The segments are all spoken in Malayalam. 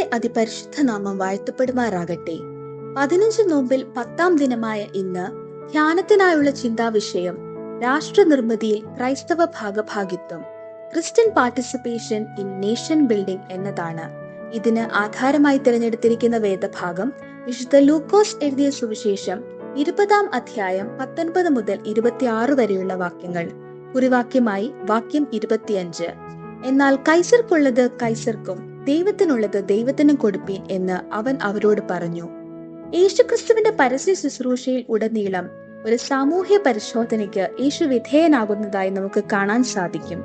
കർത്താവിന്റെ അതിപരിശുദ്ധ നാമം വാഴ്ത്തപ്പെടുമാറാകട്ടെ. 15 നോമ്പിൽ 10-ാം ദിനമായ ഇന്ന് ധ്യാനത്തിനായുള്ള ചിന്താവിഷയം രാഷ്ട്രനിർമ്മിതിയിൽ ക്രൈസ്തവ ഭാഗഭാഗിത്വം, Christian participation in nation building എന്നതാണ്. ഇതിന് ആധാരമായി തിരഞ്ഞെടുത്തിരിക്കുന്ന വേദഭാഗം വിശുദ്ധ ലൂക്കോസ് എഴുതിയ സുവിശേഷം 20-ാം അധ്യായം 19 മുതൽ 26 വരെയുള്ള വാക്യങ്ങൾ. കുറിവാക്യമായി വാക്യം 25. എന്നാൽ കൈസർക്കുള്ളത് കൈസർക്കും ദൈവത്തിനുള്ളത് ദൈവത്തിനും കൊടുപ്പീൻ എന്ന് അവൻ അവരോട് പറഞ്ഞു. യേശുക്രിസ്തുവിന്റെ പരസ്യ ശുശ്രൂഷയിൽ ഉടനീളം ഒരു സാമൂഹ്യ പരിശോധനയ്ക്ക് യേശു വിധേയനാകുന്നതായി നമുക്ക് കാണാൻ സാധിക്കും.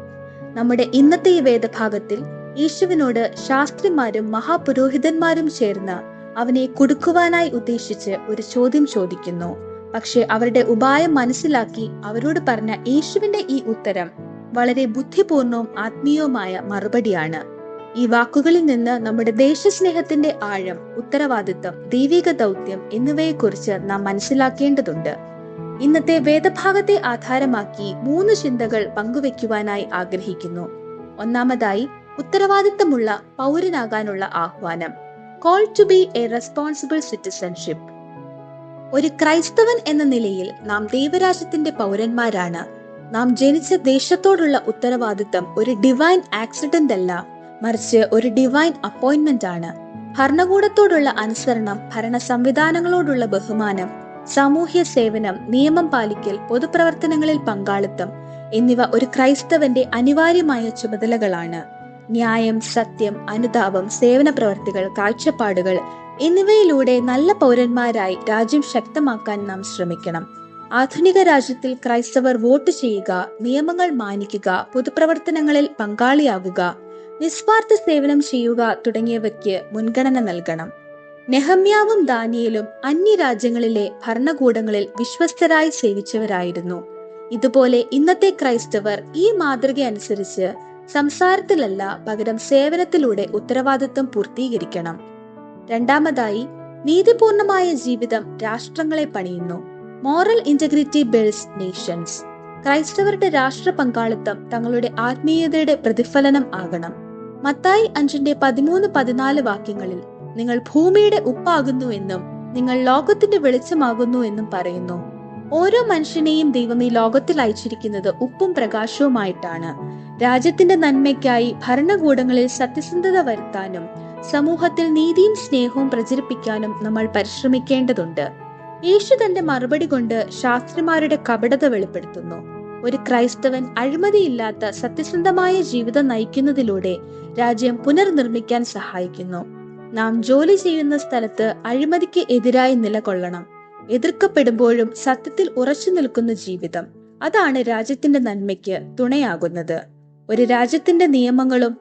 നമ്മുടെ ഇന്നത്തെ ഈ വേദഭാഗത്തിൽ യേശുവിനോട് ശാസ്ത്രിമാരും മഹാപുരോഹിതന്മാരും ചേർന്ന് അവനെ കുടുക്കുവാനായി ഉദ്ദേശിച്ച് ഒരു ചോദ്യം ചോദിക്കുന്നു. പക്ഷെ അവരുടെ ഉപായം മനസ്സിലാക്കി അവരോട് പറഞ്ഞ യേശുവിന്റെ ഈ ഉത്തരം വളരെ ബുദ്ധിപൂർണവും ആത്മീയവുമായ മറുപടിയാണ്. ഈ വാക്കുകളിൽ നിന്ന് നമ്മുടെ ദേശസ്നേഹത്തിന്റെ ആഴം, ഉത്തരവാദിത്വം, ദൈവിക ദൗത്യം എന്നിവയെക്കുറിച്ച് നാം മനസ്സിലാക്കേണ്ടതുണ്ട്. ഇന്നത്തെ വേദഭാഗത്തെ ആധാരമാക്കി 3 ചിന്തകൾ പങ്കുവെക്കുവാനായി ആഗ്രഹിക്കുന്നു. ഒന്നാമതായി, ഉത്തരവാദിത്തമുള്ള പൗരനാകാനുള്ള ആഹ്വാനം, call to be a responsible citizenship. ഒരു ക്രൈസ്തവൻ എന്ന നിലയിൽ നാം ദൈവരാജ്യത്തിന്റെ പൗരന്മാരാണ്. നാം ജനിച്ച ദേശത്തോടുള്ള ഉത്തരവാദിത്തം ഒരു ഡിവൈൻ ആക്സിഡന്റ് അല്ല, മറിച്ച് ഒരു ഡിവൈൻ അപ്പോയിന്റ്മെന്റ് ആണ്. ഭരണകൂടത്തോടുള്ള അനുസരണം, ഭരണ സംവിധാനങ്ങളോടുള്ള ബഹുമാനം, സാമൂഹ്യ സേവനം, നിയമം പാലിക്കൽ, പൊതുപ്രവർത്തനങ്ങളിൽ പങ്കാളിത്തം എന്നിവ ഒരു ക്രൈസ്തവന്റെ അനിവാര്യമായ ചുമതലകളാണ്. ന്യായം, സത്യം, അനുതാപം, സേവന പ്രവർത്തികൾ, കാഴ്ചപ്പാടുകൾ എന്നിവയിലൂടെ നല്ല പൗരന്മാരായി രാജ്യം ശക്തമാക്കാൻ നാം ശ്രമിക്കണം. ആധുനിക രാജ്യത്തിൽ ക്രൈസ്തവർ വോട്ട് ചെയ്യുക, നിയമങ്ങൾ മാനിക്കുക, പൊതുപ്രവർത്തനങ്ങളിൽ പങ്കാളിയാകുക, നിസ്വാർത്ഥ സേവനം ചെയ്യുക തുടങ്ങിയവയ്ക്ക് മുൻഗണന നൽകണം. നെഹമ്യാവും ദാനിയേലും അന്യരാജ്യങ്ങളിലെ ഭരണകൂടങ്ങളിൽ വിശ്വസ്തരായി സേവിച്ചവരായിരുന്നു. ഇതുപോലെ ഇന്നത്തെ ക്രൈസ്തവർ ഈ മാതൃക അനുസരിച്ച് സംസാരത്തിലല്ല, പകരം സേവനത്തിലൂടെ ഉത്തരവാദിത്വം പൂർത്തീകരിക്കണം. രണ്ടാമതായി, നീതിപൂർണമായ ജീവിതം രാഷ്ട്രങ്ങളെ പണിയുന്നു. Moral integrity builds nations. ക്രൈസ്തവരുടെ രാഷ്ട്ര പങ്കാളിത്തം തങ്ങളുടെ ആത്മീയതയുടെ പ്രതിഫലനം ആകണം. മത്തായി 5:13-14 വാക്യങ്ങളിൽ നിങ്ങൾ ഭൂമിയുടെ ഉപ്പാകുന്നു എന്നും നിങ്ങൾ ലോകത്തിന്റെ വെളിച്ചമാകുന്നു എന്നും പറയുന്നു. ഓരോ മനുഷ്യനെയും ദൈവം ഈ ലോകത്തിൽ അയച്ചിരിക്കുന്നത് ഉപ്പും പ്രകാശവുമായിട്ടാണ്. രാജ്യത്തിന്റെ നന്മയ്ക്കായി ഭരണകൂടങ്ങളിൽ സത്യസന്ധത വരുത്താനും സമൂഹത്തിൽ നീതിയും സ്നേഹവും പ്രചരിപ്പിക്കാനും നമ്മൾ പരിശ്രമിക്കേണ്ടതുണ്ട്. യേശു തന്റെ മറുപടി കൊണ്ട് ശാസ്ത്രിമാരുടെ കപടത വെളിപ്പെടുത്തുന്നു. ഒരു ക്രൈസ്തവൻ അഴിമതിയില്ലാത്ത സത്യസന്ധമായ ജീവിതം നയിക്കുന്നതിലൂടെ രാജ്യം പുനർനിർമ്മിക്കാൻ സഹായിക്കുന്നു. നാം ജോലി ചെയ്യുന്ന സ്ഥലത്ത് അഴിമതിക്ക് എതിരായി നിലകൊള്ളണം. എതിർക്കപ്പെടുമ്പോഴും സത്യത്തിൽ ഉറച്ചു നിൽക്കുന്ന ജീവിതം, അതാണ് രാജ്യത്തിന്റെ നന്മയ്ക്ക് തുണയാകുന്നത്. ഒരു രാജ്യത്തിന്റെ നിയമങ്ങളും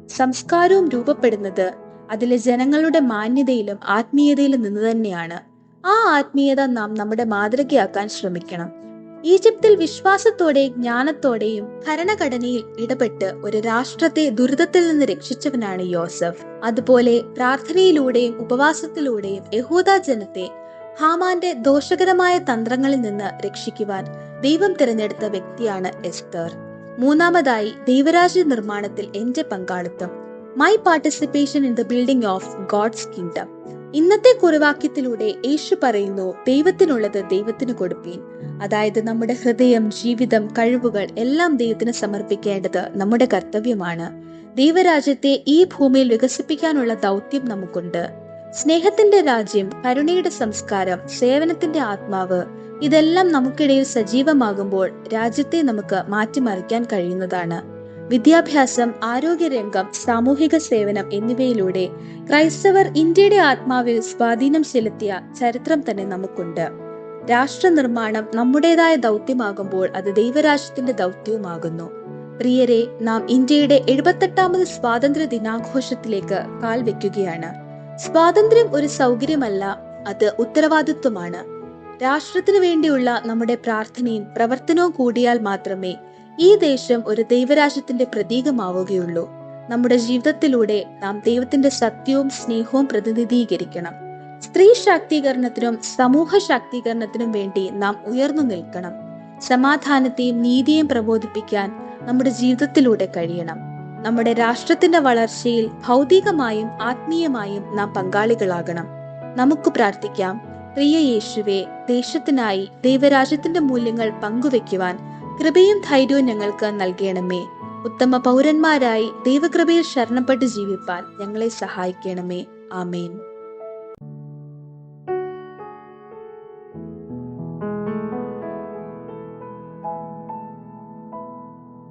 സംസ്കാരവും രൂപപ്പെടുന്നത് അതിലെ ജനങ്ങളുടെ മാന്യതയിലും ആത്മീയതയിലും നിന്ന് തന്നെയാണ്. ആ ആത്മീയത നാം നമ്മുടെ മാതൃകയാക്കാൻ ശ്രമിക്കണം. ഈജിപ്തിൽ വിശ്വാസത്തോടെയും ജ്ഞാനത്തോടെയും ഭരണഘടനയിൽ ഇടപെട്ട് ഒരു രാഷ്ട്രത്തെ ദുരിതത്തിൽ നിന്ന് രക്ഷിച്ചവനാണ് യോസഫ്. അതുപോലെ പ്രാർത്ഥനയിലൂടെയും ഉപവാസത്തിലൂടെയും യഹൂദ ജനത്തെ ഹാമാന്റെ ദോഷകരമായ തന്ത്രങ്ങളിൽ നിന്ന് രക്ഷിക്കുവാൻ ദൈവം തിരഞ്ഞെടുത്ത വ്യക്തിയാണ് എസ്തർ. മൂന്നാമതായി, ദൈവരാജ്യ നിർമ്മാണത്തിൽ എന്റെ പങ്കാളിത്തം, my participation in the building of God's kingdom. ഇന്നത്തെ കുറിവാക്യത്തിലൂടെ യേശു പറയുന്നു, ദൈവത്തിനുള്ളത് ദൈവത്തിന് കൊടുപ്പീൻ. അതായത് നമ്മുടെ ഹൃദയം, ജീവിതം, കഴിവുകൾ എല്ലാം ദൈവത്തിന് സമർപ്പിക്കേണ്ടത് നമ്മുടെ കർത്തവ്യമാണ്. ദൈവരാജ്യത്തെ ഈ ഭൂമിയിൽ വികസിപ്പിക്കാനുള്ള ദൗത്യം നമുക്കുണ്ട്. സ്നേഹത്തിന്റെ രാജ്യം, കരുണയുടെ സംസ്കാരം, സേവനത്തിന്റെ ആത്മാവ് ഇതെല്ലാം നമുക്കിടയിൽ സജീവമാകുമ്പോൾ രാജ്യത്തെ നമുക്ക് മാറ്റിമറിക്കാൻ കഴിയുന്നതാണ്. വിദ്യാഭ്യാസം, ആരോഗ്യരംഗം, സാമൂഹിക സേവനം എന്നിവയിലൂടെ ക്രൈസ്തവർ ഇന്ത്യയുടെ ആത്മാവിൽ സ്വാധീനം ചെലുത്തിയ ചരിത്രം തന്നെ നമുക്കുണ്ട്. രാഷ്ട്ര നിർമ്മാണം നമ്മുടേതായ ദൗത്യമാകുമ്പോൾ അത് ദൈവരാജ്യത്തിന്റെ ദൗത്യവുമാകുന്നു. പ്രിയരെ, നാം ഇന്ത്യയുടെ 78ാമത് സ്വാതന്ത്ര്യ ദിനാഘോഷത്തിലേക്ക് കാൽ വെക്കുകയാണ്. സ്വാതന്ത്ര്യം ഒരു സൗകര്യമല്ല, അത് ഉത്തരവാദിത്വമാണ്. രാഷ്ട്രത്തിനു വേണ്ടിയുള്ള നമ്മുടെ പ്രാർത്ഥനയും പ്രവർത്തനവും കൂടിയാൽ മാത്രമേ ഈ ദേശം ഒരു ദൈവരാജ്യത്തിന്റെ പ്രതീകമാവുകയുള്ളൂ. നമ്മുടെ ജീവിതത്തിലൂടെ നാം ദൈവത്തിന്റെ സത്യവും സ്നേഹവും പ്രതിനിധീകരിക്കണം. സ്ത്രീ ശാക്തീകരണത്തിനും സമൂഹ ശാക്തീകരണത്തിനും വേണ്ടി നാം ഉയർന്നു നിൽക്കണം. സമാധാനത്തെയും നീതിയെയും പ്രബോധിപ്പിക്കാൻ നമ്മുടെ ജീവിതത്തിലൂടെ കഴിയണം. നമ്മുടെ രാഷ്ട്രത്തിന്റെ വളർച്ചയിൽ ഭൗതികമായും ആത്മീയമായും നാം പങ്കാളികളാകണം. നമുക്ക് പ്രാർത്ഥിക്കാം. പ്രിയ യേശുവേ, ദേശത്തിനായി ദൈവരാജ്യത്തിന്റെ മൂല്യങ്ങൾ പങ്കുവെക്കുവാൻ കൃപയും ധൈര്യവും ഞങ്ങൾക്ക് നൽകണമേ. ഉത്തമ പൗരന്മാരായി ദൈവകൃപയിൽ ശരണപ്പെട്ട് ജീവിപ്പാൻ ഞങ്ങളെ സഹായിക്കണമേ. ആമേൻ.